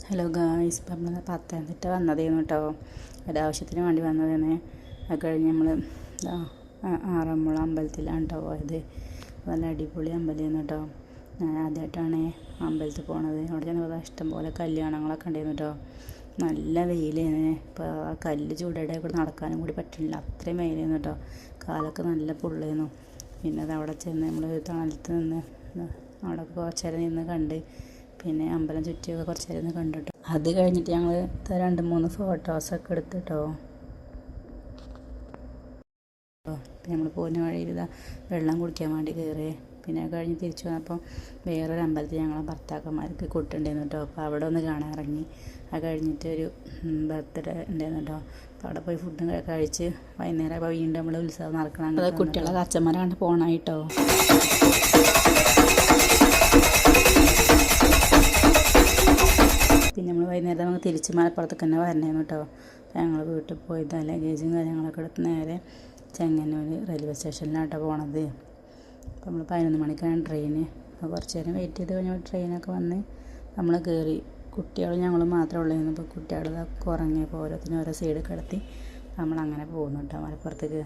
Hello guys, ഇപ്പം നമ്മൾ പത്തനംതിട്ട വന്നതേന്നു കേട്ടോ. ഒരാവശ്യത്തിന് വേണ്ടി വന്നതാണ്. അത് കഴിഞ്ഞ് നമ്മൾ ആറന്മുള അമ്പലത്തിലാണ് കേട്ടോ പോയത്. നല്ല അടിപൊളി അമ്പലമായിരുന്നു കേട്ടോ. ഞാൻ ആദ്യമായിട്ടാണ് അമ്പലത്തിൽ പോണത്. അവിടെ ചെന്നപ്പോൾ ഇഷ്ടംപോലെ കല്യാണങ്ങളൊക്കെ ഉണ്ടായിരുന്നു കേട്ടോ. നല്ല വെയിലായിരുന്നു. ഇപ്പോൾ ആ കല്ല് ചൂടയുടെ കൂടെ നടക്കാനും കൂടി പറ്റില്ല, അത്രയും വെയിലായിരുന്നു കേട്ടോ. കാലൊക്കെ നല്ല പൊള്ളിയിരുന്നു. പിന്നെ അത് അവിടെ ചെന്ന് നമ്മൾ തണലത്ത് നിന്ന് അവിടെ കുറച്ച് നേരം നിന്ന് കണ്ട്, പിന്നെ അമ്പലം ചുറ്റിയൊക്കെ കുറച്ച് നേരം കണ്ടിട്ടോ. അത് കഴിഞ്ഞിട്ട് ഞങ്ങൾ 2-3 ഫോട്ടോസൊക്കെ എടുത്തിട്ടോ. പിന്നെ നമ്മൾ പോകുന്ന വഴിയിൽ വെള്ളം കുടിക്കാൻ വേണ്ടി കയറി. പിന്നെ കഴിഞ്ഞ് തിരിച്ചു വന്നപ്പോൾ വേറൊരു അമ്പലത്തിൽ ഞങ്ങളെ ഭർത്താക്കന്മാർക്ക് കൂട്ടുണ്ടായിരുന്നു കേട്ടോ. അപ്പോൾ അവിടെ ഒന്ന് കാണാൻ ഇറങ്ങി. അത് കഴിഞ്ഞിട്ട് ഒരു ബർത്ത്ഡേ ഉണ്ടായിരുന്നു കേട്ടോ. അപ്പോൾ അവിടെ പോയി ഫുഡും കഴിച്ച് വൈകുന്നേരം അപ്പോൾ വീണ്ടും നമ്മൾ ഉത്സവം നടക്കണം. അത് കുട്ടികളെ അച്ഛന്മാരാണ്ട് പോകണമായിട്ടോ. പിന്നെ നമ്മൾ വൈകുന്നേരം നമുക്ക് തിരിച്ച് മലപ്പുറത്തേക്ക് തന്നെ വരണമായിരുന്നു കേട്ടോ. അപ്പോൾ ഞങ്ങൾ വീട്ടിൽ പോയി ലഗേജും കാര്യങ്ങളൊക്കെ എടുത്ത് നേരെ ചെങ്ങന്നൂർ റെയിൽവേ സ്റ്റേഷനിലാട്ടോ പോണത്. അപ്പോൾ നമ്മൾ 11 മണിക്കാണ് ട്രെയിന്. അപ്പോൾ കുറച്ച് നേരം വെയിറ്റ് ചെയ്ത് കഴിഞ്ഞാൽ ട്രെയിനൊക്കെ വന്ന് നമ്മൾ കയറി. കുട്ടികളും ഞങ്ങളും മാത്രമേ ഉള്ളായിരുന്നു. അപ്പോൾ കുട്ടികളൊക്കെ ഉറങ്ങിയപ്പോൾ ഓരോരുത്തരും ഓരോ സൈഡ് കിടത്തി നമ്മളങ്ങനെ പോകുന്നു കേട്ടോ മലപ്പുറത്തേക്ക്.